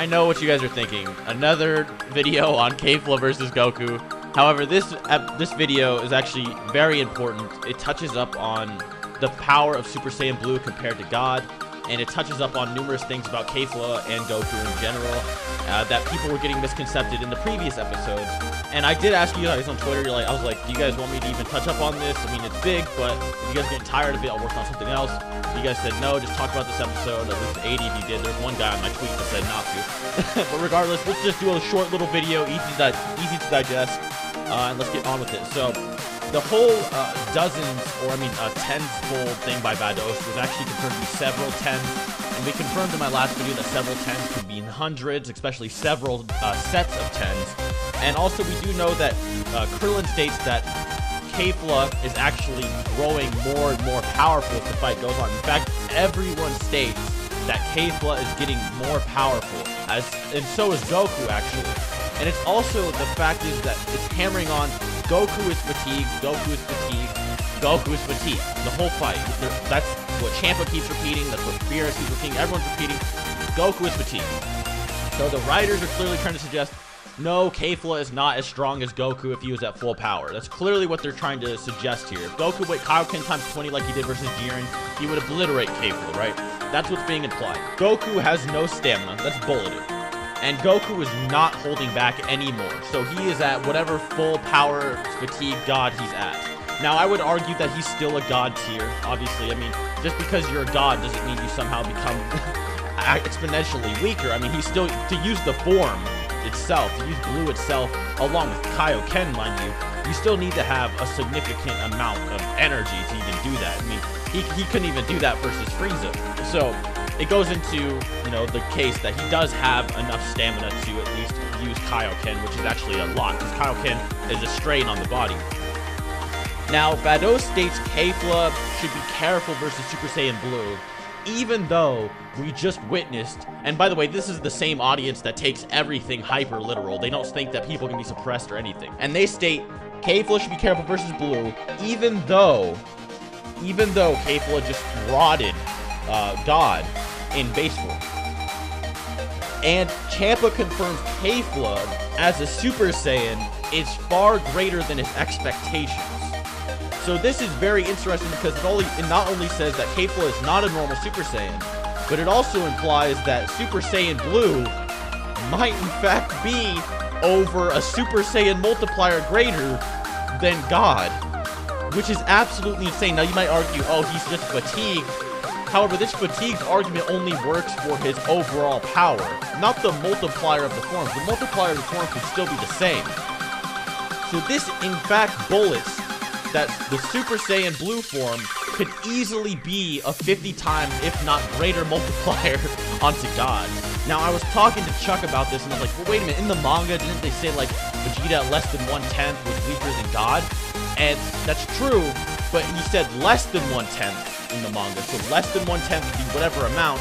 I know what you guys are thinking. Another video on kefla versus Goku. However, this video is actually very important. It touches up on the power of Super Saiyan Blue compared to God, and it touches up on numerous things about kefla and Goku in general that people were getting misconcepted in the previous episodes. And I did ask you guys on Twitter, I was like, do you guys want me to even touch up on this? I mean, it's big, but if you guys are getting tired of it, I'll work on something else. You guys said no, just talk about this episode. At least 80 of you did. There's one guy on my tweet that said not to. But regardless, let's just do a short little video, easy to digest, and let's get on with it. So the whole tens-fold thing by Vados was actually confirmed to be several tens, and we confirmed in my last video that several tens could be in hundreds, especially several sets of tens. And also we do know that Krillin states that kefla is actually growing more and more powerful as the fight goes on. In fact, everyone states that kefla is getting more powerful, and so is Goku actually. And it's also, the fact is that it's hammering on Goku is fatigued, Goku is fatigued, Goku is fatigued. The whole fight. That's what Champa keeps repeating, that's what Beerus keeps repeating, everyone's repeating, Goku is fatigued. So the writers are clearly trying to suggest, no, kefla is not as strong as Goku if he was at full power. That's clearly what they're trying to suggest here. If Goku went Kaioken times 20 like he did versus Jiren, he would obliterate kefla, right? That's what's being implied. Goku has no stamina, that's bulleted. And Goku is not holding back anymore. So he is at whatever full power fatigue god he's at. Now, I would argue that he's still a god tier, obviously. I mean, just because you're a god doesn't mean you somehow become exponentially weaker. I mean, he's still, to use the form itself, to use blue itself, along with Kaioken, mind you still need to have a significant amount of energy to even do that. I mean, he couldn't even do that versus Frieza. So it goes into, the case that he does have enough stamina to at least use Kaioken, which is actually a lot, because Kaioken is a strain on the body. Now, Vados states kefla should be careful versus Super Saiyan Blue, even though we just witnessed, and by the way, this is the same audience that takes everything hyper literal. They don't think that people can be suppressed or anything. And they state kefla should be careful versus Blue, even though kefla just rotted God in base form. And Champa confirms kefla as a Super Saiyan is far greater than his expectations. So this is very interesting because it not only says that kefla is not a normal Super Saiyan, but it also implies that Super Saiyan Blue might in fact be over a Super Saiyan multiplier greater than God, which is absolutely insane. Now you might argue, oh, he's just fatigued. However, this fatigue argument only works for his overall power, not the multiplier of the forms. The multiplier of the forms could still be the same. So this, in fact, bullets that the Super Saiyan Blue form could easily be a 50 times, if not greater, multiplier onto God. Now, I was talking to Chuck about this, and I was like, well, wait a minute, in the manga, didn't they say, like, Vegeta at less than 1/10 was weaker than God? And that's true, but he said less than 1/10 in the manga, so less than 1/10 would be whatever amount,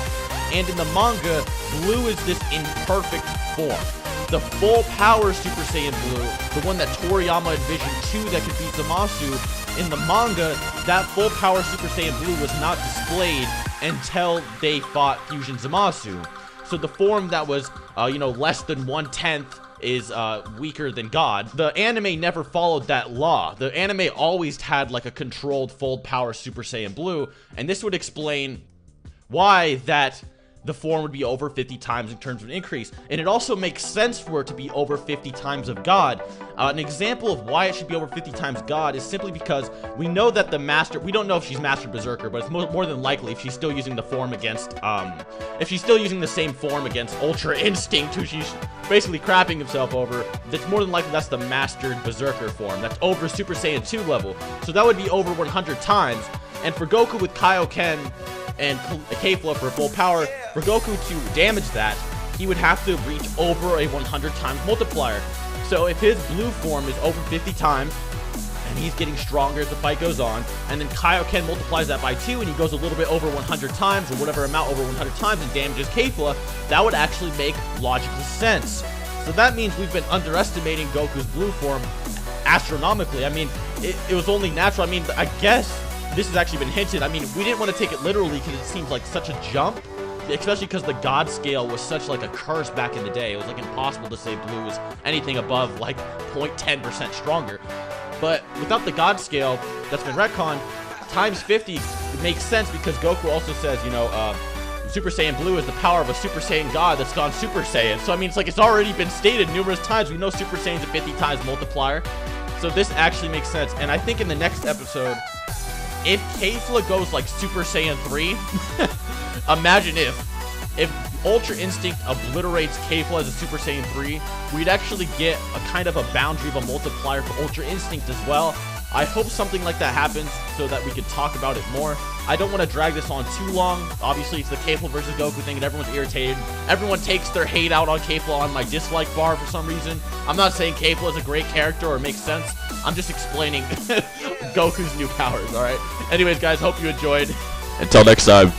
and in the manga, Blue is this imperfect form. The full power Super Saiyan Blue, the one that Toriyama envisioned 2 that could beat Zamasu, in the manga, that full power Super Saiyan Blue was not displayed until they fought Fusion Zamasu. So the form that was, less than 1/10 is weaker than God. The anime never followed that law. The anime always had like a controlled full power Super Saiyan Blue, and this would explain why that the form would be over 50 times in terms of an increase. And it also makes sense for it to be over 50 times of God. An example of why it should be over 50 times God is simply because we know that the Master, we don't know if she's Master Berserker, but it's more than likely if she's still using the form against, if she's still using the same form against Ultra Instinct, who she's basically crapping himself over, that's more than likely that's the Mastered Berserker form. That's over Super Saiyan 2 level. So that would be over 100 times. And for Goku with Kaioken and kefla for full power, for Goku to damage that, he would have to reach over a 100 times multiplier. So if his blue form is over 50 times, and he's getting stronger as the fight goes on, and then Kaioken multiplies that by 2, and he goes a little bit over 100 times, or whatever amount over 100 times, and damages kefla, that would actually make logical sense. So that means we've been underestimating Goku's blue form astronomically. I mean, it was only natural. I mean, I guess this has actually been hinted. I mean, we didn't want to take it literally because it seems like such a jump. especially because the God scale was such like a curse back in the day. It was like impossible to say blue was anything above like 0.10% stronger. But without the God scale that's been retconned, times 50 it makes sense because Goku also says, you know, Super Saiyan Blue is the power of a Super Saiyan God that's gone Super Saiyan. So I mean, it's like it's already been stated numerous times. We know Super Saiyan's a 50 times multiplier. So this actually makes sense. And I think in the next episode, if kefla goes like Super Saiyan 3, imagine if Ultra Instinct obliterates kefla as a Super Saiyan 3, we'd actually get a kind of a boundary of a multiplier for Ultra Instinct as well. I hope something like that happens so that we can talk about it more. I don't want to drag this on too long. Obviously, it's the kefla versus Goku thing, and everyone's irritated. Everyone takes their hate out on kefla on my dislike bar for some reason. I'm not saying kefla is a great character or makes sense. I'm just explaining Goku's new powers, alright? Anyways, guys, hope you enjoyed. Until next time.